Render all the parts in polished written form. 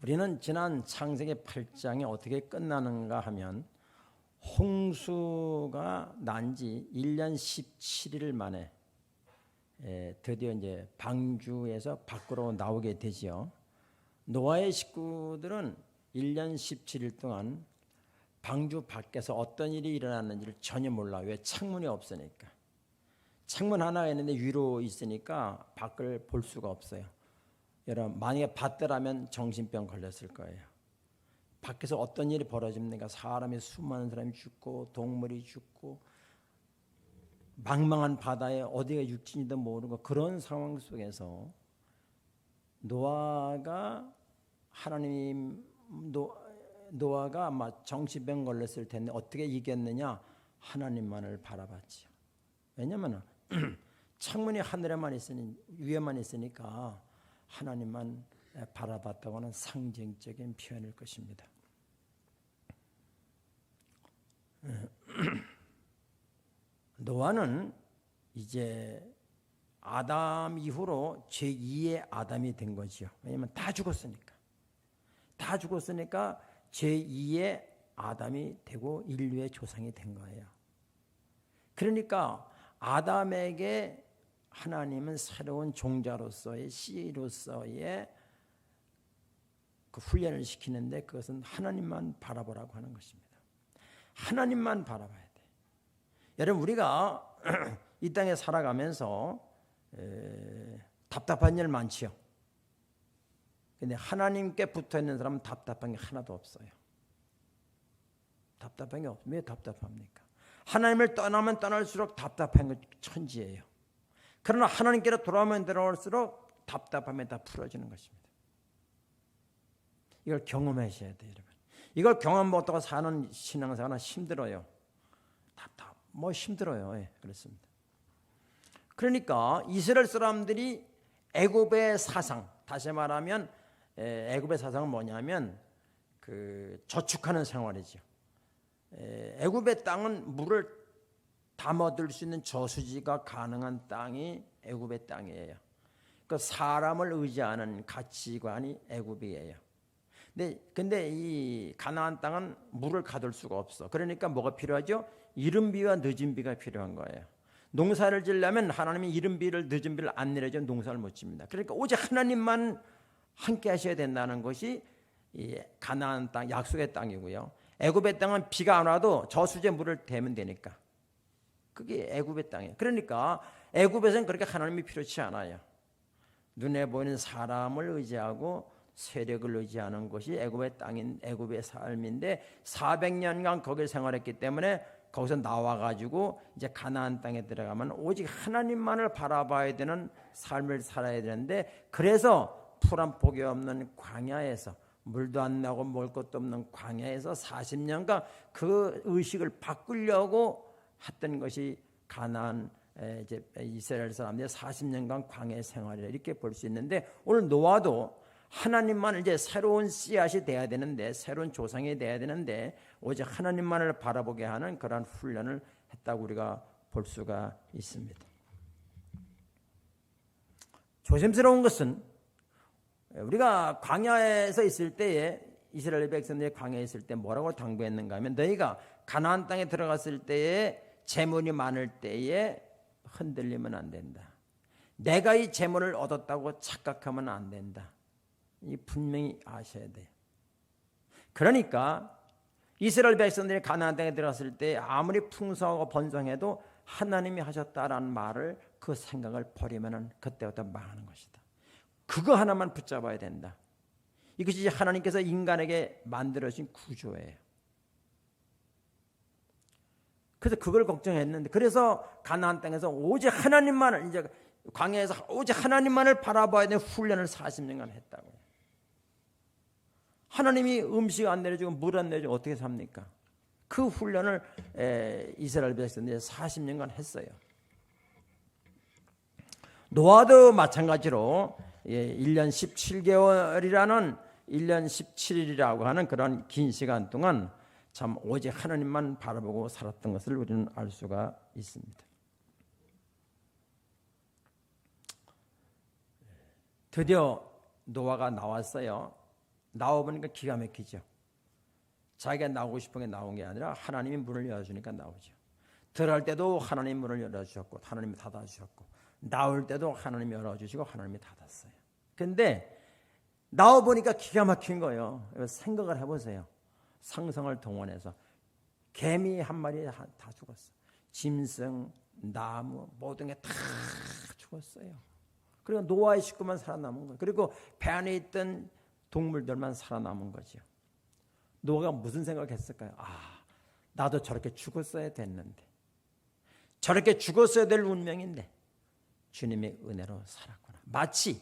우리는 지난 창세기 8장이 어떻게 끝나는가 하면 홍수가 난 지 1년 17일 만에 드디어 이제 방주에서 밖으로 나오게 되지요. 노아의 식구들은 1년 17일 동안 방주 밖에서 어떤 일이 일어났는지를 전혀 몰라. 왜? 창문이 없으니까. 창문 하나가 있는데 위로 있으니까 밖을 볼 수가 없어요. 여러분, 만약에 봤더라면 정신병 걸렸을 거예요. 밖에서 어떤 일이 벌어집니까? 사람이, 수많은 사람이 죽고 동물이 죽고 망망한 바다에 어디가 육진이도 모르고 그런 상황 속에서 노아가 아마 정신병 걸렸을 텐데 어떻게 이겼느냐? 하나님만을 바라봤지요. 왜냐하면 창문이 하늘에만 있으니 위에만 있으니까 하나님만 바라봤다고 하는 상징적인 표현일 것입니다. 노아는 이제 아담 이후로 제2의 아담이 된 거죠. 왜냐하면 다 죽었으니까. 다 죽었으니까 제2의 아담이 되고 인류의 조상이 된 거예요. 그러니까 아담에게 하나님은 새로운 종자로서의 씨로서의 그 훈련을 시키는데 그것은 하나님만 바라보라고 하는 것입니다. 하나님만 바라봐야 돼. 여러분, 우리가 이 땅에 살아가면서 답답한 일 많지요. 근데 하나님께 붙어있는 사람은 답답한 게 하나도 없어요. 답답한 게 없어요. 왜 답답합니까? 하나님을 떠나면 떠날수록 답답한 건 천지예요. 그러나 하나님께로 돌아오면 돌아올수록 답답함이 다 풀어지는 것입니다. 이걸 경험하셔야 돼요, 여러분. 이걸 경험 못하고 사는 신앙생활은 힘들어요. 힘들어요. 예, 그렇습니다. 그러니까 이스라엘 사람들이 애굽의 사상, 다시 말하면 애굽의 사상은 뭐냐면 그 저축하는 생활이죠. 애굽의 땅은 물을 담아둘 수 있는 저수지가 가능한 땅이 애굽의 땅이에요. 그 사람을 의지하는 가치관이 애굽이에요. 근데 이 가나안 땅은 물을 가둘 수가 없어. 그러니까 뭐가 필요하죠? 이른 비와 늦은 비가 필요한 거예요. 농사를 지려면 하나님이 이른 비를 늦은 비를 안 내려주면 농사를 못 집니다. 그러니까 오직 하나님만 함께 하셔야 된다는 것이 이 가나안 땅, 약속의 땅이고요. 애굽의 땅은 비가 안 와도 저수지에 물을 대면 되니까. 그게 애굽의 땅이에요. 그러니까 애굽에서는 그렇게 하나님이 필요치 않아요. 눈에 보이는 사람을 의지하고 세력을 의지하는 것이 애굽의 땅인 애굽의 삶인데 400년간 거기를 생활했기 때문에 거기서 나와가지고 이제 가나안 땅에 들어가면 오직 하나님만을 바라봐야 되는 삶을 살아야 되는데, 그래서 풀 한 폭이 없는 광야에서, 물도 안 나고 먹을 것도 없는 광야에서 40년간 그 의식을 바꾸려고 했던 것이 가나안 이제 이스라엘 사람들의 40년간 광야 생활이라 이렇게 볼 수 있는데, 오늘 노아도 하나님만 이제 새로운 씨앗이 돼야 되는데, 새로운 조상이 돼야 되는데 오직 하나님만을 바라보게 하는 그러한 훈련을 했다고 우리가 볼 수가 있습니다. 조심스러운 것은 우리가 광야에서 있을 때에, 이스라엘 백성들이 광야에 있을 때 뭐라고 당부했는가 하면, 너희가 가나안 땅에 들어갔을 때에 재물이 많을 때에 흔들리면 안 된다. 내가 이 재물을 얻었다고 착각하면 안 된다. 이 분명히 아셔야 돼요. 그러니까 이스라엘 백성들이 가나안 땅에 들어갔을 때 아무리 풍성하고 번성해도 하나님이 하셨다라는 말을, 그 생각을 버리면 그때부터 망하는 것이다. 그거 하나만 붙잡아야 된다. 이것이 하나님께서 인간에게 만들어진 구조예요. 그래서 그걸 걱정했는데, 그래서 가나안 땅에서 오직 하나님만을, 이제 광야에서 오직 하나님만을 바라봐야 되는 훈련을 40년간 했다고요. 하나님이 음식 안 내려주고 물 안 내려주고 어떻게 삽니까? 그 훈련을 이스라엘 백성들이 40년간 했어요. 노아도 마찬가지로 1년 17개월이라는 1년 17일이라고 하는 그런 긴 시간 동안 참 오직 하나님만 바라보고 살았던 것을 우리는 알 수가 있습니다. 드디어 노아가 나왔어요. 나와보니까 기가 막히죠. 자기가 나오고 싶은 게 나온 게 아니라 하나님이 문을 열어주니까 나오죠. 들어갈 때도 하나님 문을 열어주셨고 하나님이 닫아주셨고, 나올 때도 하나님이 열어주시고 하나님이 닫았어요. 근데 나와보니까 기가 막힌 거예요. 생각을 해보세요. 상상을 동원해서 개미 한 마리 다 죽었어. 짐승, 나무 모든 게 다 죽었어요. 그리고 노아의 식구만 살아남은 거예요. 그리고 배 안에 있던 동물들만 살아남은 거죠. 노아가 무슨 생각을 했을까요? 나도 저렇게 죽었어야 됐는데, 저렇게 죽었어야 될 운명인데 주님의 은혜로 살았구나. 마치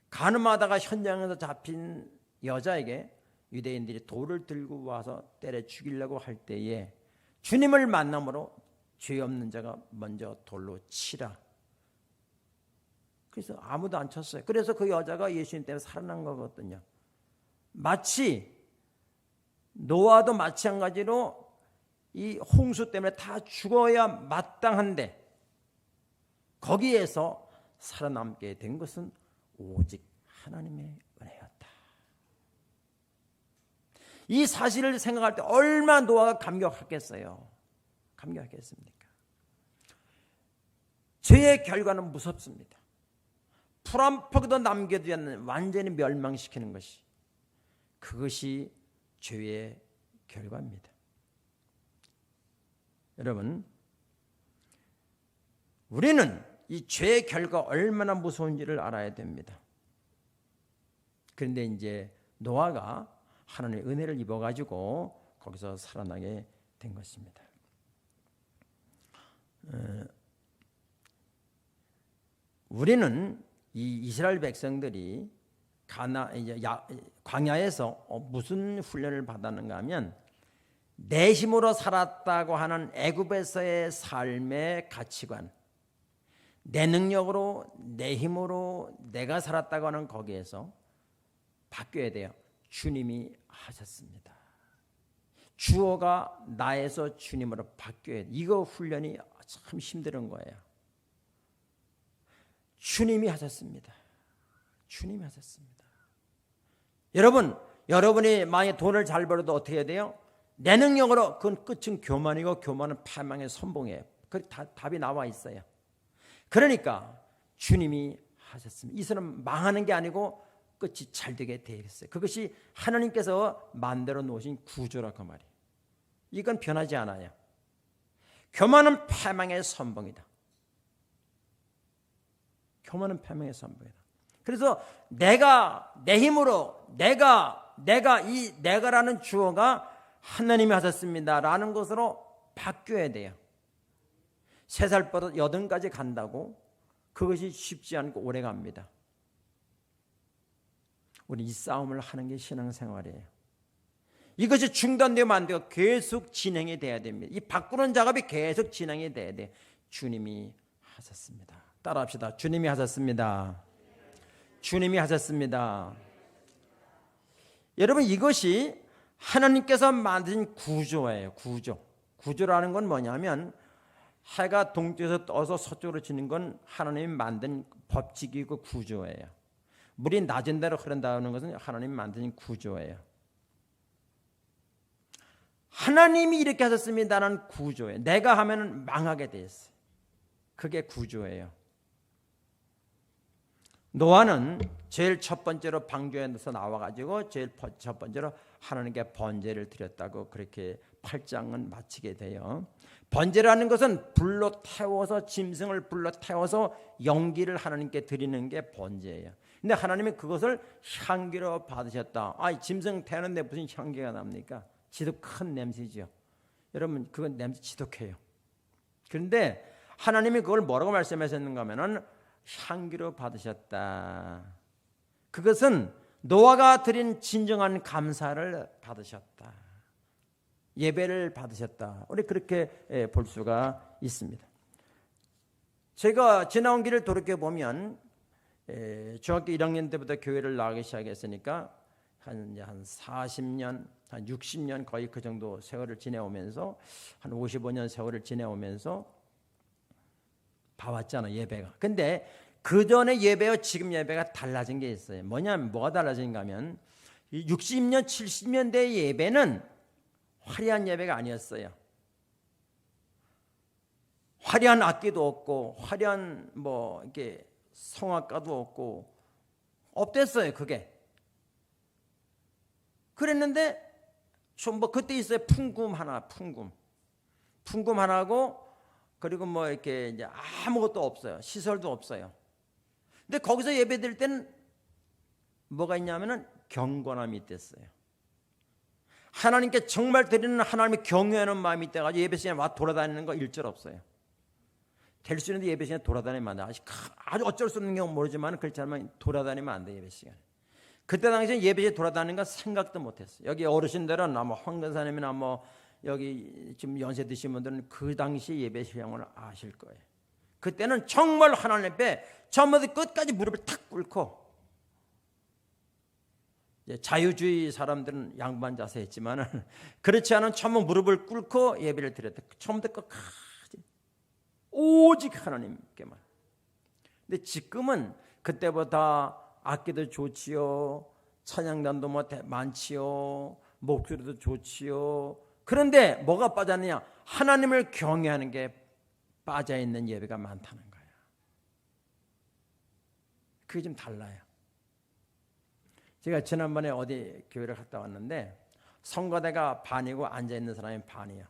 가늠하다가 현장에서 잡힌 여자에게 유대인들이 돌을 들고 와서 때려 죽이려고 할 때에 주님을 만남으로 죄 없는 자가 먼저 돌로 치라. 그래서 아무도 안 쳤어요. 그래서 그 여자가 예수님 때문에 살아난 거거든요. 마치 노아도 마찬가지로 이 홍수 때문에 다 죽어야 마땅한데 거기에서 살아남게 된 것은 오직 하나님의 은혜였다. 이 사실을 생각할 때 얼마나 노아가 감격했겠어요. 감격했겠습니까? 죄의 결과는 무섭습니다. 풀 한 포기도 남겨두지 않는 완전히 멸망시키는 것이, 그것이 죄의 결과입니다. 여러분, 우리는 이 죄의 결과 얼마나 무서운지를 알아야 됩니다. 그런데 이제 노아가 하나님의 은혜를 입어가지고 거기서 살아나게 된 것입니다. 우리는 이 이스라엘 백성들이 광야에서 무슨 훈련을 받았는가 하면, 내 힘으로 살았다고 하는 애굽에서의 삶의 가치관, 내 능력으로 내 힘으로 내가 살았다고 하는 거기에서 바뀌어야 돼요. 주님이 하셨습니다. 주어가 나에서 주님으로 바뀌어야 돼요. 이거 훈련이 참 힘든 거예요. 주님이 하셨습니다. 주님이 하셨습니다. 여러분이 만약에 돈을 잘 벌어도 어떻게 해야 돼요? 내 능력으로, 그건 끝은 교만이고 교만은 패망의 선봉이에요. 그 답이 나와 있어요. 그러니까 주님이 하셨습니다. 이 사람은 망하는 게 아니고 끝이 잘 되게 되겠어요. 그것이 하나님께서 만들어 놓으신 구조라고 말이에요. 이건 변하지 않아요. 교만은 패망의 선봉이다. 교만은 패망의 선봉이다. 그래서 내가 내 힘으로 이 내가라는 주어가 하나님이 하셨습니다라는 것으로 바뀌어야 돼요. 3살부터 80까지 간다고 그것이 쉽지 않고 오래 갑니다. 우리 이 싸움을 하는 게 신앙생활이에요. 이것이 중단되면 안 돼요. 계속 진행이 돼야 됩니다. 이 바꾸는 작업이 계속 진행이 돼야 돼요. 주님이 하셨습니다. 따라합시다. 주님이 하셨습니다. 주님이 하셨습니다. 여러분, 이것이 하나님께서 만드신 구조예요. 구조라는 건 뭐냐면, 해가 동쪽에서 떠서 서쪽으로 지는 건 하나님이 만든 법칙이고 구조예요. 물이 낮은 대로 흐른다는 것은 하나님이 만드신 구조예요. 하나님이 이렇게 하셨습니다라는 구조예요. 내가 하면 망하게 돼 있어요. 그게 구조예요. 노아는 제일 첫 번째로 방주에서 나와가지고 제일 첫 번째로 하나님께 번제를 드렸다고 그렇게 8장은 마치게 돼요. 번제라는 것은 불로 태워서, 짐승을 불로 태워서 연기를 하나님께 드리는 게 번제예요. 근데 하나님이 그것을 향기로 받으셨다. 짐승 태우는데 무슨 향기가 납니까? 지독한 냄새죠. 여러분, 그건 냄새 지독해요. 그런데 하나님이 그걸 뭐라고 말씀하셨는가 하면은 향기로 받으셨다. 그것은 노아가 드린 진정한 감사를 받으셨다. 예배를 받으셨다. 우리 그렇게 볼 수가 있습니다. 제가 지나온 길을 돌이켜보면 중학교 1학년 때부터 교회를 나가기 시작했으니까 한 40년, 한 60년 거의 그 정도 세월을 지내오면서, 한 55년 세월을 지내오면서 봐왔잖아, 예배가. 근데 그 전에 예배와 지금 예배가 달라진 게 있어요. 뭐가 달라진가 하면 60년, 70년대 예배는 화려한 예배가 아니었어요. 화려한 악기도 없고 화려한 이렇게 성악가도 없고 없댔어요. 그게 그랬는데 좀 그때 있어요. 풍금 하나고 그리고 이렇게 이제 아무것도 없어요. 시설도 없어요. 근데 거기서 예배드릴 때는 뭐가 있냐면은 경건함이 있댔어요. 하나님께 정말 드리는 하나님의 경외하는 마음이 있대가지고 예배 시간에 와 돌아다니는 거 일절 없어요. 될 수 있는데 예배 시간에 돌아다니면 안 돼. 아주 어쩔 수 없는 경우 모르지만 그렇지 않으면 돌아다니면 안 돼. 예배 시간에. 그때 당시에 예배 시간에 돌아다니는 건 생각도 못했어요. 여기 어르신들은 황근사님이나 여기 지금 연세 드신 분들은 그 당시 예배 시간을 아실 거예요. 그때는 정말 하나님 앞에 처음부터 끝까지 무릎을 탁 꿇고, 자유주의 사람들은 양반 자세 했지만 그렇지 않은 처음 무릎을 꿇고 예배를 드렸다. 처음부터 끝까지 오직 하나님께만. 근데 지금은 그때보다 악기도 좋지요, 찬양단도 많지요, 목소리도 좋지요. 그런데 뭐가 빠졌느냐? 하나님을 경외하는 게 빠져있는 예배가 많다는 거예요. 그게 좀 달라요. 제가 지난번에 어디 교회를 갔다 왔는데 성가대가 반이고 앉아있는 사람이 반이에요.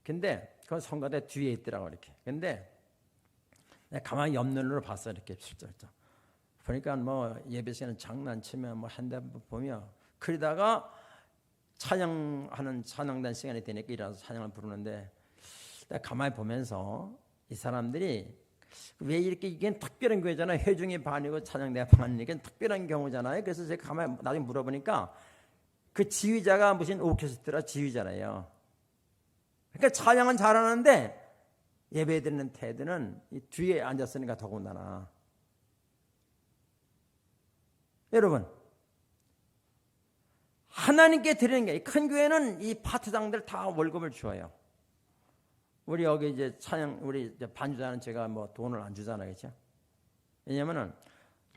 근데 그 성가대 뒤에 있더라고 이렇게. 근데 내가 가만히 옆눈으로 봤어 이렇게 슬쩍슬쩍. 보니까 예배 시간에 장난치면 핸드폰 보며 그러다가 찬양하는 찬양단 시간이 되니까 일어나서 찬양을 부르는데 내가 가만히 보면서 이 사람들이 왜 이렇게 이게 특별한 교회잖아요. 회중이 반이고 찬양대가 반이니까 특별한 경우잖아요. 그래서 제가 가만히 나중에 물어보니까 그 지휘자가 무슨 오케스트라 지휘자래요. 그러니까 찬양은 잘하는데 예배 드리는 태도는 이 뒤에 앉았으니까 더군다나. 여러분, 하나님께 드리는 게 큰 교회는 이 파트장들 다 월급을 줘요. 우리 여기 이제 찬양 우리 이제 반주자는 제가 돈을 안 주잖아요, 그렇죠? 왜냐면은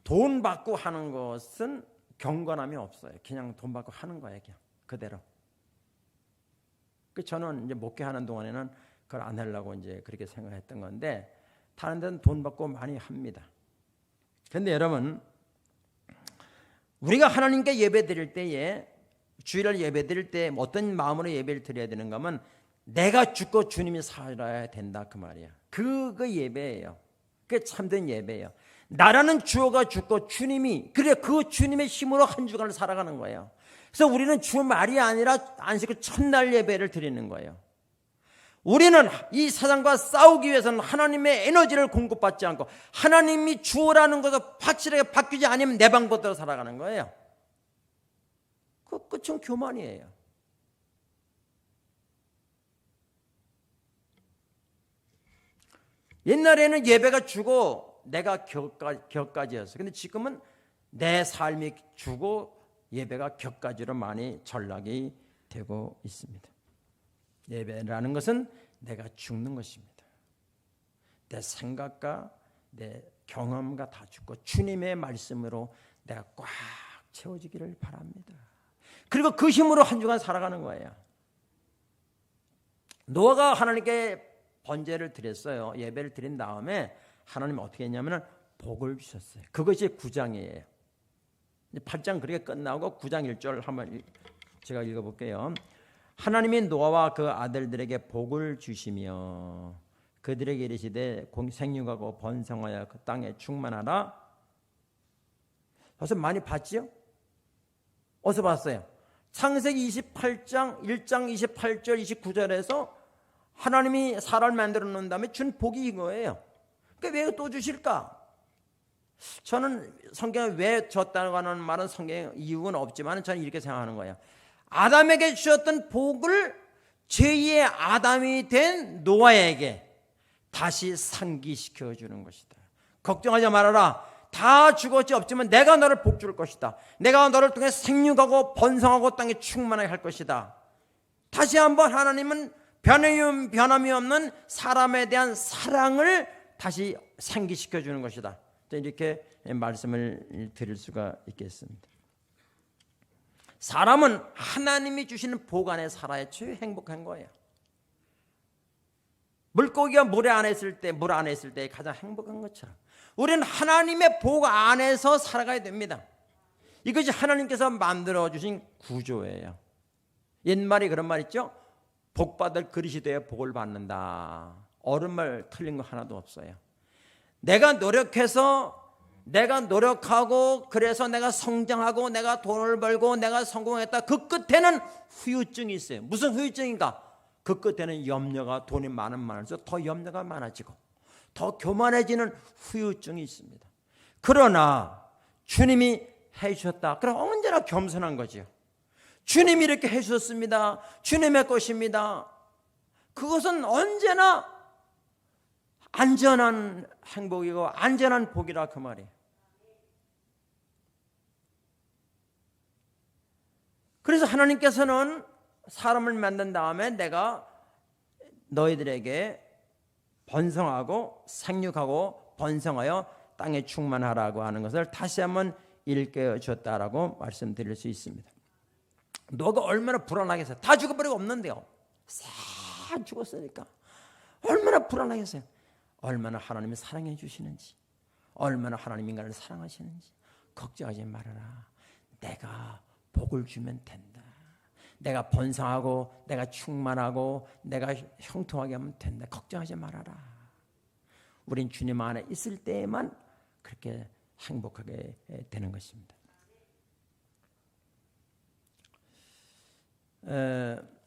돈 받고 하는 것은 경건함이 없어요. 그냥 돈 받고 하는 거예요, 그냥 그대로. 그 저는 이제 목회하는 동안에는 그걸 안 하려고 이제 그렇게 생각했던 건데 다른 데는 돈 받고 많이 합니다. 그런데 여러분, 우리가 하나님께 예배 드릴 때에 주일날 예배 드릴 때 어떤 마음으로 예배를 드려야 되는가 하면 내가 죽고 주님이 살아야 된다 그 말이야. 그거 예배예요. 그게 참된 예배예요. 나라는 주어가 죽고 주님이 그래 그 주님의 힘으로 한 주간을 살아가는 거예요. 그래서 우리는 주말이 아니라 안식일 첫날 예배를 드리는 거예요. 우리는 이 사단과 싸우기 위해서는 하나님의 에너지를 공급받지 않고 하나님이 주어라는 것을 확실하게 바뀌지 않으면 내 방법대로 살아가는 거예요. 그 끝은 교만이에요. 옛날에는 예배가 주고 내가 격가지였어요. 근데 지금은 내 삶이 주고 예배가 격가지로 많이 전락이 되고 있습니다. 예배라는 것은 내가 죽는 것입니다. 내 생각과 내 경험과 다 죽고 주님의 말씀으로 내가 꽉 채워지기를 바랍니다. 그리고 그 힘으로 한 주간 살아가는 거예요. 노아가 하나님께 번제를 드렸어요. 예배를 드린 다음에 하나님이 어떻게 했냐면 복을 주셨어요. 그것이 9장이에요. 8장 그렇게 끝나고 9장 1절 한번 제가 읽어볼게요. 하나님이 노아와 그 아들들에게 복을 주시며 그들에게 이르시되 생육하고 번성하여 그 땅에 충만하라. 벌써 많이 봤지요? 어디서 봤어요? 창세기 28장 1장 28절 29절에서 하나님이 사람을 만들어 놓은 다음에 준 복이 이거예요. 그러니까 왜 또 주실까? 저는 성경에 왜 줬다고 하는 말은 성경에 이유는 없지만 저는 이렇게 생각하는 거예요. 아담에게 주셨던 복을 제2의 아담이 된 노아에게 다시 상기시켜 주는 것이다. 걱정하지 말아라. 다 죽었지 없지만 내가 너를 복 줄 것이다. 내가 너를 통해 생육하고 번성하고 땅에 충만하게 할 것이다. 다시 한번 하나님은 변함이 없는 사람에 대한 사랑을 다시 생기시켜 주는 것이다. 이렇게 말씀을 드릴 수가 있겠습니다. 사람은 하나님이 주시는 복 안에 살아야 최고 행복한 거예요. 물고기가 물 안에 있을 때 가장 행복한 것처럼 우리는 하나님의 복 안에서 살아가야 됩니다. 이것이 하나님께서 만들어주신 구조예요. 옛말에 그런 말 있죠. 복 받을 그릇이 되어 복을 받는다. 옳은 말 틀린 거 하나도 없어요. 내가 노력하고 그래서 내가 성장하고 내가 돈을 벌고 내가 성공했다. 그 끝에는 후유증이 있어요. 무슨 후유증인가? 그 끝에는 염려가, 돈이 많을수록 더 염려가 많아지고 더 교만해지는 후유증이 있습니다. 그러나 주님이 해주셨다. 그럼 언제나 겸손한 거죠. 주님이 이렇게 해주셨습니다. 주님의 것입니다. 그것은 언제나 안전한 행복이고 안전한 복이라 그 말이에요. 그래서 하나님께서는 사람을 만든 다음에 내가 너희들에게 번성하고 생육하고 번성하여 땅에 충만하라고 하는 것을 다시 한번 일깨워 줬다라고 말씀드릴 수 있습니다. 너가 얼마나 불안하겠어요. 다 죽어버리고 없는데요. 싹 죽었으니까 얼마나 불안하겠어요. 얼마나 하나님이 사랑해 주시는지, 얼마나 하나님 인간을 사랑하시는지 걱정하지 말아라. 내가 복을 주면 된다. 내가 번성하고 내가 충만하고 내가 형통하게 하면 된다. 걱정하지 말아라. 우린 주님 안에 있을 때에만 그렇게 행복하게 되는 것입니다.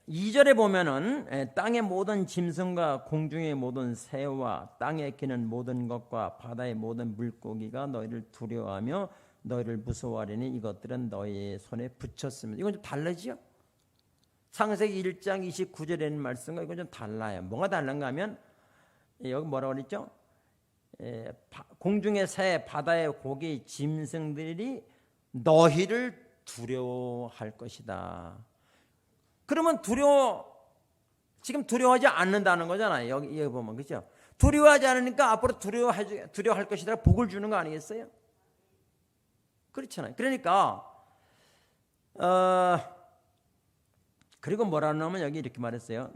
2절에 보면은 땅의 모든 짐승과 공중의 모든 새와 땅에 기는 모든 것과 바다의 모든 물고기가 너희를 두려워하며 너희를 무서워하리니 이것들은 너희의 손에 붙였습니다. 이건 좀 달라지요? 창세기 1장 29절에 있는 말씀과 이건 좀 달라요. 뭐가 다른가 하면 여기 뭐라고 그랬죠? 공중의 새, 바다의 고기, 짐승들이 너희를 두려워할 것이다. 그러면 지금 두려워하지 않는다는 거잖아요. 여기 보면 그렇죠? 두려워하지 않으니까 앞으로 두려워할 것이다. 복을 주는 거 아니겠어요? 그렇잖아요. 그러니까 그리고 뭐라고 하면 여기 이렇게 말했어요.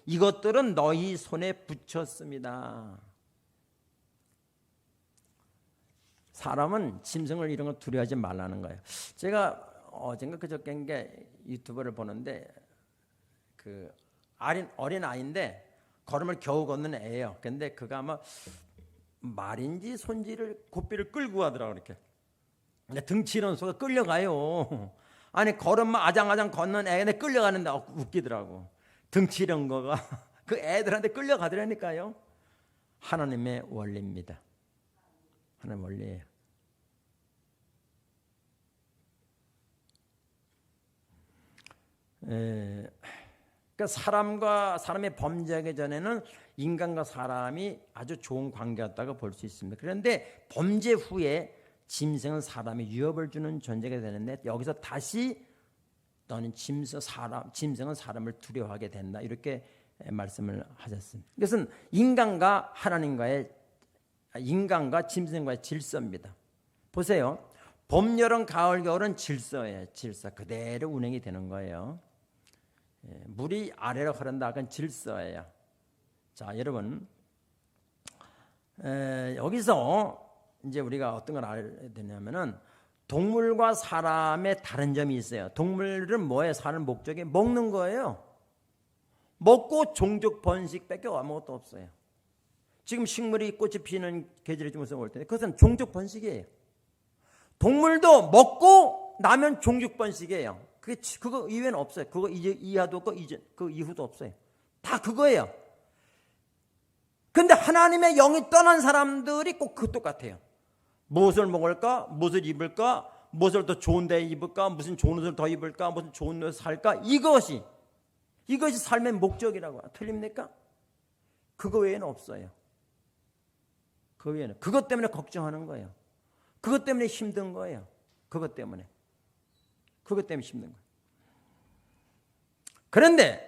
이것들은 너희 손에 붙였습니다. 사람은 짐승을 이런 거 두려워하지 말라는 거예요. 제가 어젠가 그저께인게 유튜브를 보는데 그 어린 아이인데 걸음을 겨우 걷는 애예요. 근데 그가 아마 말인지 손지를 고삐를 끌고 가더라고 이렇게. 근데 등치 이런 소가 끌려가요. 아니 걸음만 아장아장 걷는 애한테 끌려가는데 웃기더라고. 등치 이런 거가 그 애들한테 끌려가더라니까요. 하나님의 원리입니다. 하나님의 원리예요. 그러니까 사람과 사람의 범죄하기 전에는 인간과 사람이 아주 좋은 관계였다고 볼 수 있습니다. 그런데 범죄 후에 짐승은 사람이 위협을 주는 존재가 되는데 여기서 다시 너는 짐승은 사람을 두려워하게 된다. 이렇게 말씀을 하셨습니다. 이것은 인간과 짐승과의 질서입니다. 보세요. 봄, 여름, 가을, 겨울은 질서예요. 질서 그대로 운행이 되는 거예요. 물이 아래로 흐른다. 그건 질서예요. 자, 여러분 여기서 이제 우리가 어떤 걸 알아야 되냐면은 동물과 사람의 다른 점이 있어요. 동물은 뭐에 사는 목적이 먹는 거예요. 먹고 종족 번식밖에 아무것도 없어요. 지금 식물이 꽃이 피는 계절이 좀 올 텐데 그것은 종족 번식이에요. 동물도 먹고 나면 종족 번식이에요. 그거 이외에는 없어요. 그거 이하도 없고 그 이후도 없어요. 다 그거예요. 근데 하나님의 영이 떠난 사람들이 꼭 그 똑같아요. 무엇을 먹을까? 무엇을 입을까? 무엇을 더 좋은 데 입을까? 무슨 좋은 옷을 더 입을까? 무슨 좋은 옷을 살까? 이것이 삶의 목적이라고. 틀립니까? 그거 외에는 없어요. 그 외에는. 그것 때문에 걱정하는 거예요. 그것 때문에 힘든 거예요. 그것 때문에 힘든 거예요. 그런데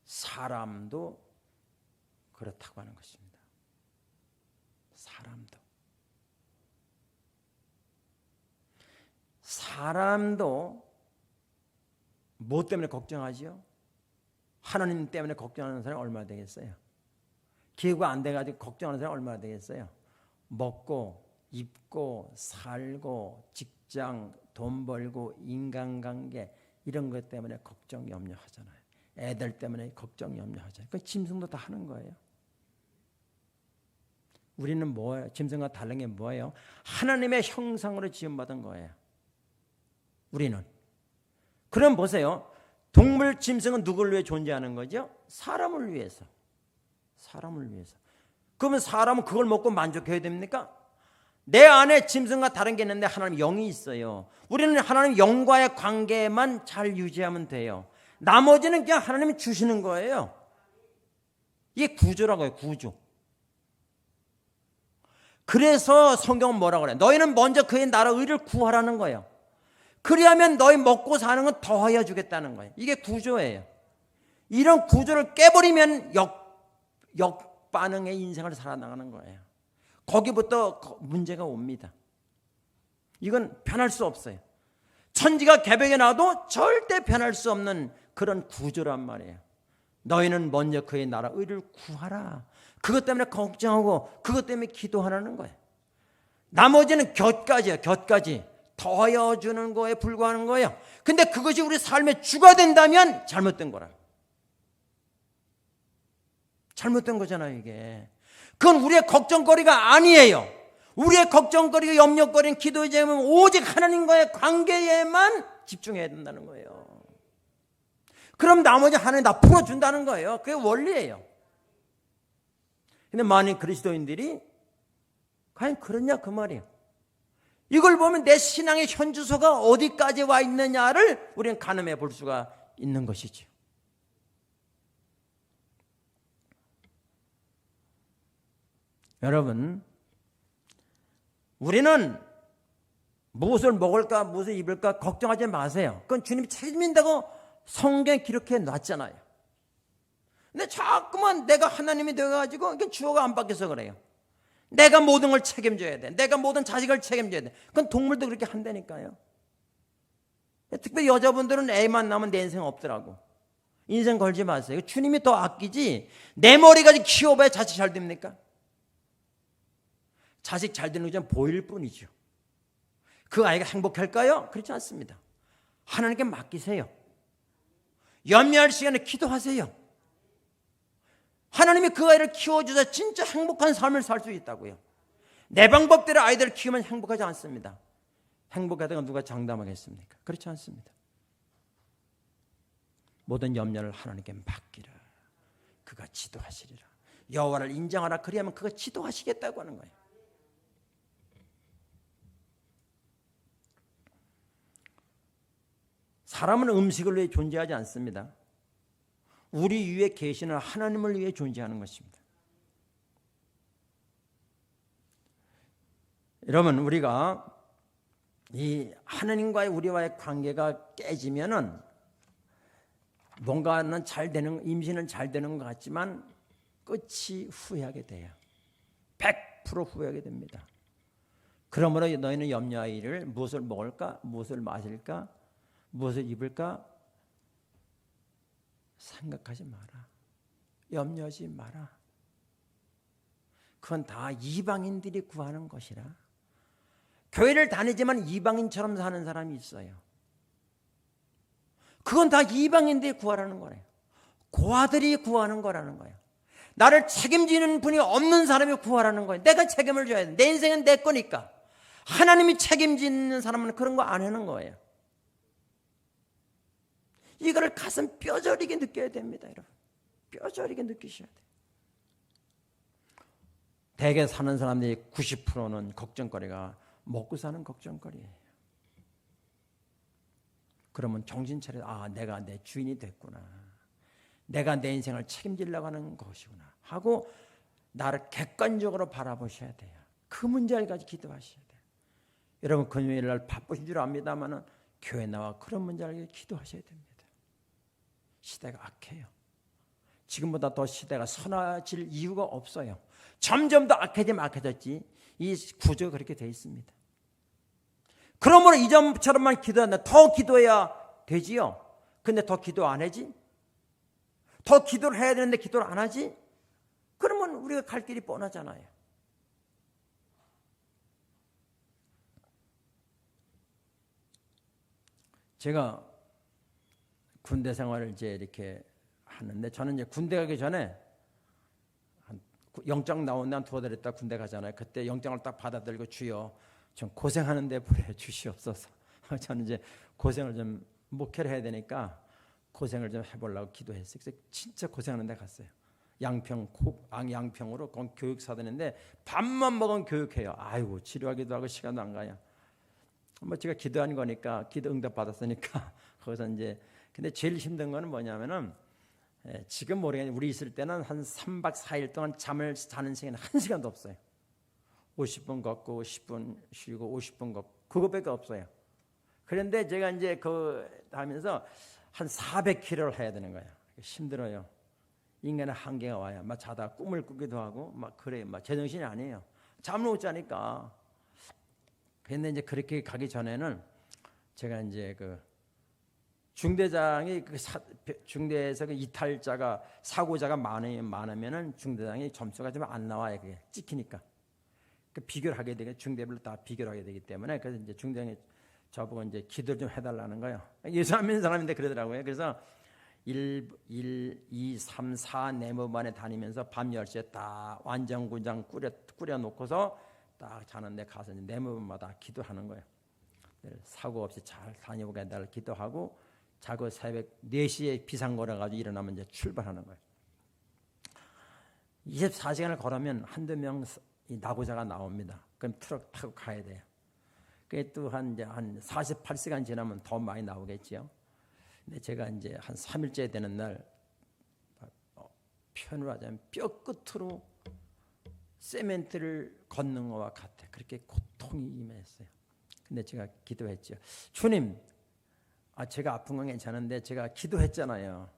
사람도 그렇다고 하는 것입니다. 사람도 뭐 때문에 걱정하지요? 하나님 때문에 걱정하는 사람이 얼마나 되겠어요? 기회가 안 돼가지고 걱정하는 사람이 얼마나 되겠어요? 먹고 입고 살고 직장 돈 벌고 인간관계 이런 것 때문에 걱정 염려하잖아요. 애들 때문에 걱정 염려하잖아요. 그 짐승도 다 하는 거예요. 우리는 뭐예요? 짐승과 다른 게 뭐예요? 하나님의 형상으로 지음받은 거예요. 우리는. 그럼 보세요. 동물, 짐승은 누구를 위해 존재하는 거죠? 사람을 위해서. 사람을 위해서. 그러면 사람은 그걸 먹고 만족해야 됩니까? 내 안에 짐승과 다른 게 있는데 하나님 영이 있어요. 우리는 하나님 영과의 관계만 잘 유지하면 돼요. 나머지는 그냥 하나님이 주시는 거예요. 이게 구조라고요. 구조. 그래서 성경은 뭐라고 그래요? 너희는 먼저 그의 나라 의를 구하라는 거예요. 그리하면 너희 먹고 사는 건 더하여 주겠다는 거예요. 이게 구조예요. 이런 구조를 깨버리면 역반응의 인생을 살아나가는 거예요. 거기부터 문제가 옵니다. 이건 변할 수 없어요. 천지가 개벽에 나도 절대 변할 수 없는 그런 구조란 말이에요. 너희는 먼저 그의 나라 의를 구하라. 그것 때문에 걱정하고 그것 때문에 기도하라는 거예요. 나머지는 곁가지예요. 곁가지. 더하여 주는 거에 불과하는 거예요. 근데 그것이 우리 삶의 주가 된다면 잘못된 거라. 잘못된 거잖아요, 이게. 그건 우리의 걱정거리가 아니에요. 우리의 걱정거리가 염려거리는 기도의 제목은 오직 하나님과의 관계에만 집중해야 된다는 거예요. 그럼 나머지 하나님 다 풀어준다는 거예요. 그게 원리예요. 근데 많은 그리스도인들이 과연 그러냐 그 말이에요. 이걸 보면 내 신앙의 현주소가 어디까지 와 있느냐를 우리는 가늠해 볼 수가 있는 것이죠. 여러분, 우리는 무엇을 먹을까 무엇을 입을까 걱정하지 마세요. 그건 주님이 책임진다고 성경에 기록해 놨잖아요. 근데 자꾸만 내가 하나님이 되어가지고 이게 주어가 안 바뀌어서 그래요. 내가 모든 걸 책임져야 돼. 내가 모든 자식을 책임져야 돼. 그건 동물도 그렇게 한다니까요. 특별히 여자분들은 애만 낳으면 내 인생 없더라고. 인생 걸지 마세요. 주님이 더 아끼지 내 머리까지 키워봐야 자식 잘 됩니까? 자식 잘 되는 건 보일 뿐이죠. 그 아이가 행복할까요? 그렇지 않습니다. 하나님께 맡기세요. 염려할 시간에 기도하세요. 하나님이 그 아이를 키워주셔서 진짜 행복한 삶을 살 수 있다고요. 내 방법대로 아이들을 키우면 행복하지 않습니다. 행복하다가 누가 장담하겠습니까? 그렇지 않습니다. 모든 염려를 하나님께 맡기라. 그가 지도하시리라. 여호와를 인정하라. 그리하면 그가 지도하시겠다고 하는 거예요. 사람은 음식을 위해 존재하지 않습니다. 우리 위에 계시는 하나님을 위해 존재하는 것입니다. 여러분, 우리가 이 하나님과의 우리와의 관계가 깨지면은 뭔가는 잘 되는, 임신은 잘 되는 것 같지만 끝이 후회하게 돼요. 100% 후회하게 됩니다. 그러므로 너희는 염려하기를 무엇을 먹을까, 무엇을 마실까, 무엇을 입을까 생각하지 마라. 염려하지 마라. 그건 다 이방인들이 구하는 것이라. 교회를 다니지만 이방인처럼 사는 사람이 있어요. 그건 다 이방인들이 구하라는 거예요. 고아들이 구하는 거라는 거예요. 나를 책임지는 분이 없는 사람이 구하라는 거예요. 내가 책임을 져야 돼. 내 인생은 내 거니까. 하나님이 책임지는 사람은 그런 거 안 하는 거예요. 이거를 가슴 뼈저리게 느껴야 됩니다, 여러분. 뼈저리게 느끼셔야 돼요. 대개 사는 사람들이 90%는 걱정거리가 먹고 사는 걱정거리예요. 그러면 정신 차려, 아, 내가 내 주인이 됐구나. 내가 내 인생을 책임지려고 하는 것이구나 하고 나를 객관적으로 바라보셔야 돼요. 그 문제를 가지고 기도하셔야 돼요. 여러분, 금요일 날 바쁘신 줄 압니다만 교회 나와 그런 문제를 가지고 기도하셔야 됩니다. 시대가 악해요. 지금보다 더 시대가 선화질 이유가 없어요. 점점 더 악해졌지. 이 구조가 그렇게 되어 있습니다. 그러므로 이전처럼만 기도한다. 더 기도해야 되지요. 근데 더 기도 안 하지? 더 기도를 해야 되는데 기도를 안 하지? 그러면 우리가 갈 길이 뻔하잖아요. 제가 군대 생활을 이제 이렇게 하는데, 저는 이제 군대 가기 전에 영장 나온 날 2달 있다 군대 가잖아요. 그때 영장을 딱 받아들고, 주여 좀 고생하는데 보내주시옵소서. 저는 이제 고생을 좀 목회를 해야 되니까 고생을 좀 해보려고 기도했어요. 그래서 진짜 고생하는데 갔어요. 양평으로 교육사들인데 밥만 먹으면 교육해요. 아이고, 치료하기도 하고 시간도 안 가요. 뭐 제가 기도한 거니까, 기도 응답 받았으니까 거기서 이제. 근데 제일 힘든 거는 뭐냐면은, 지금 모르겠는데 우리 있을 때는 한 3박 4일 동안 잠을 자는 시간이 1시간도 없어요. 50분 걷고 10분 쉬고 50분 걷고 그것밖에 없어요. 그런데 제가 이제 하면서 한 400km를 해야 되는 거예요. 힘들어요. 인간의 한계가 와요. 막 자다 꿈을 꾸기도 하고 막 그래요. 막 제정신이 아니에요. 잠을 못 자니까. 그런데 이제 그렇게 가기 전에는 제가 이제 중대장이 중대에서 이탈자가 사고자가 많으면은 중대장이 점수가 좀 안 나와요. 그게 찍히니까. 비교를 하게 되게 중대별로 다 비교를 하게 되기 때문에, 그래서 이제 중대장이 저보고 이제 기도를 좀 해달라는 거예요. 예수 안 믿는 사람인데 그러더라고요. 그래서 1, 2, 3, 4 내무반에 다니면서 밤 10시에 딱 완전군장 꾸려놓고서 딱 자는데 가서 이제 내무반마다 기도하는 거예요. 사고 없이 잘 다녀오게 해달라 기도하고, 자고 새벽 4시에 비상 걸어가지고 일어나면 이제 출발하는 거예요. 24시간을 걸으면 한두 명 나고자가 나옵니다. 그럼 트럭 타고 가야 돼요. 그게 또 한 48시간 지나면 더 많이 나오겠죠. 근데 제가 이제 한 3일째 되는 날, 표현을 하자면 뼈 끝으로 세멘트를 걷는 것과 같아. 그렇게 고통이 임했어요. 근데 제가 기도했죠. 주님, 제가 아픈 건 괜찮은데 제가 기도했잖아요.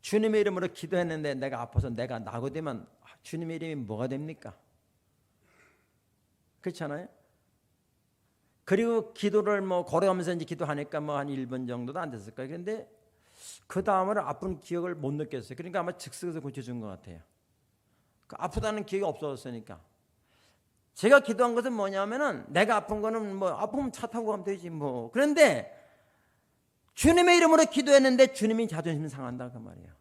주님의 이름으로 기도했는데 내가 아파서 내가 나고 되면 주님의 이름이 뭐가 됩니까? 그렇잖아요. 그리고 기도를 걸어가면서 이제 기도하니까 한 1분 정도도 안 됐을 거예요. 그런데 그 다음으로 아픈 기억을 못 느꼈어요. 그러니까 아마 즉석에서 고쳐준 것 같아요. 아프다는 기억이 없어졌으니까. 제가 기도한 것은 뭐냐면은, 내가 아픈 거는 아프면 차 타고 가면 되지 뭐. 그런데 주님의 이름으로 기도했는데 주님이 자존심 상한다 그 말이에요.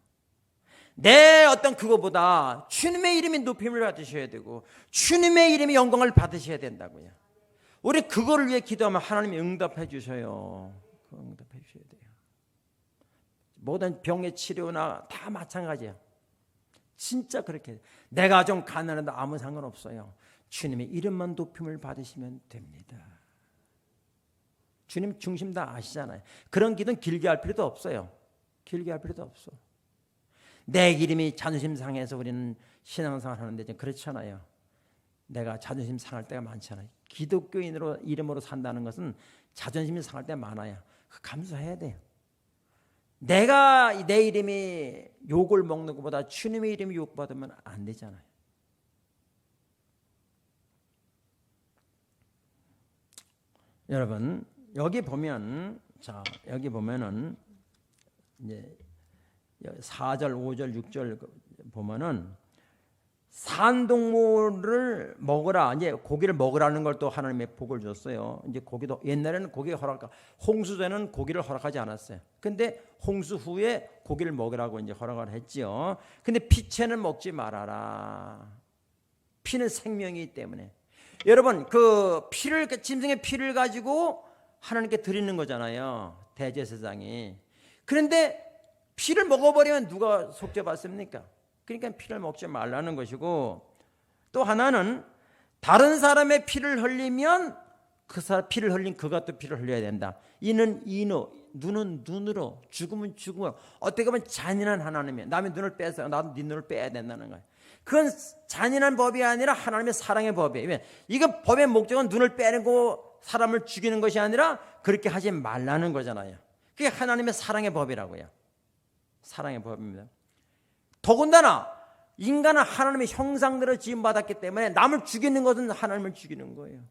내 어떤 그거보다 주님의 이름이 높임을 받으셔야 되고 주님의 이름이 영광을 받으셔야 된다고요. 우리 그거를 위해 기도하면 하나님이 응답해 주셔요. 응답해 주셔야 돼요. 모든 병의 치료나 다 마찬가지야. 진짜 그렇게. 내가 좀 가난해도 아무 상관없어요. 주님의 이름만 높임을 받으시면 됩니다. 주님 중심 다 아시잖아요. 그런 기도는 길게 할 필요도 없어요. 길게 할 필요도 없어. 내 이름이 자존심 상해서 우리는 신앙생활 하는데 좀 그렇잖아요. 내가 자존심 상할 때가 많잖아요. 기독교인으로 이름으로 산다는 것은 자존심이 상할 때 많아요. 감수해야 돼요. 내가 내 이름이 욕을 먹는 것보다 주님의 이름이 욕받으면 안 되잖아요. 여러분, 여기 보면은 이제 4절, 5절, 6절 보면은 산동물을 먹으라. 이제 고기를 먹으라는 걸 또 하나님의 복을 줬어요. 이제 고기도 옛날에는 홍수전에는 고기를 허락하지 않았어요. 근데 홍수 후에 고기를 먹으라고 이제 허락을 했지요. 근데 피채는 먹지 말아라. 피는 생명이기 때문에. 여러분, 짐승의 피를 가지고 하나님께 드리는 거잖아요. 대제사장이. 그런데 피를 먹어버리면 누가 속죄받습니까? 그러니까 피를 먹지 말라는 것이고, 또 하나는 다른 사람의 피를 흘리면 피를 흘린 그가 또 피를 흘려야 된다. 이는 이노, 눈은 눈으로, 죽음은 죽음으로. 어떻게 보면 잔인한 하나님이에요. 남의 눈을 빼서 나도 네 눈을 빼야 된다는 거예요. 그건 잔인한 법이 아니라 하나님의 사랑의 법이에요. 이거 법의 목적은 눈을 빼고 사람을 죽이는 것이 아니라 그렇게 하지 말라는 거잖아요. 그게 하나님의 사랑의 법이라고요. 사랑의 법입니다. 더군다나 인간은 하나님의 형상대로 지음받았기 때문에 남을 죽이는 것은 하나님을 죽이는 거예요.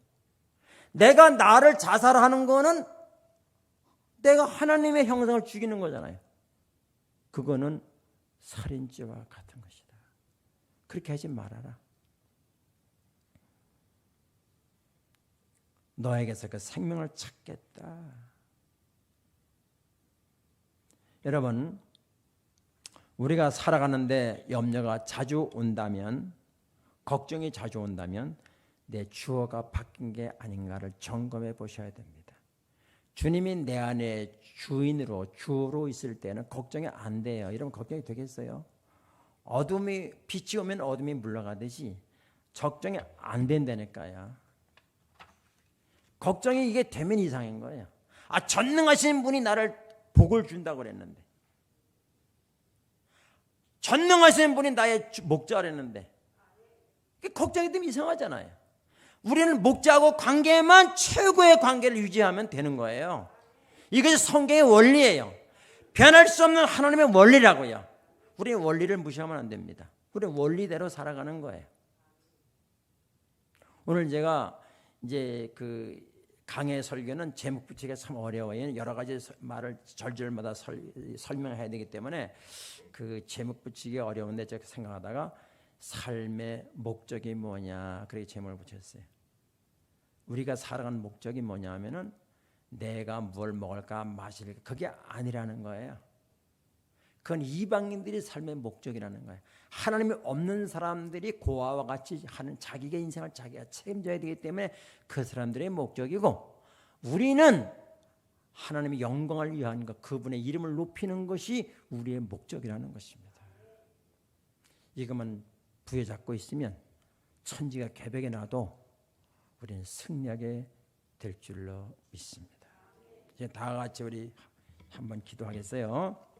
내가 나를 자살하는 거는 내가 하나님의 형상을 죽이는 거잖아요. 그거는 살인죄와 같은 것이다. 그렇게 하지 말아라. 너에게서 그 생명을 찾겠다. 여러분, 우리가 살아가는데 염려가 자주 온다면, 걱정이 자주 온다면 내 주어가 바뀐 게 아닌가를 점검해 보셔야 됩니다. 주님이 내 안에 주인으로, 주로 있을 때는 걱정이 안 돼요. 이러면 걱정이 되겠어요? 빛이 오면 어둠이 물러가듯이 걱정이 안 된다니까요. 걱정이 이게 되면 이상한 거예요. 전능하신 분이 나를 복을 준다고 그랬는데, 전능하신 분이 나의 목자라 그랬는데, 걱정이 되면 이상하잖아요. 우리는 목자하고 관계만 최고의 관계를 유지하면 되는 거예요. 이것이 성경의 원리예요. 변할 수 없는 하나님의 원리라고요. 우리는 원리를 무시하면 안 됩니다. 우리는 원리대로 살아가는 거예요. 오늘 제가 이제 그 강의 설교는 제목 붙이기가 참 어려워요. 여러 가지 말을 절절마다 설명해야 되기 때문에 그 제목 붙이기 어려운데 제가 생각하다가 삶의 목적이 뭐냐, 그렇게 제목을 붙였어요. 우리가 살아가는 목적이 뭐냐 하면은 내가 뭘 먹을까 마실까 그게 아니라는 거예요. 그건 이방인들이 삶의 목적이라는 거예요. 하나님이 없는 사람들이 고아와 같이 하는 자기의 인생을 자기가 책임져야 되기 때문에 그 사람들의 목적이고, 우리는 하나님의 영광을 위한 것, 그분의 이름을 높이는 것이 우리의 목적이라는 것입니다. 이것만 부여잡고 있으면 천지가 개벽에 나도 우리는 승리하게 될 줄로 믿습니다. 이제 다 같이 우리 한번 기도하겠어요.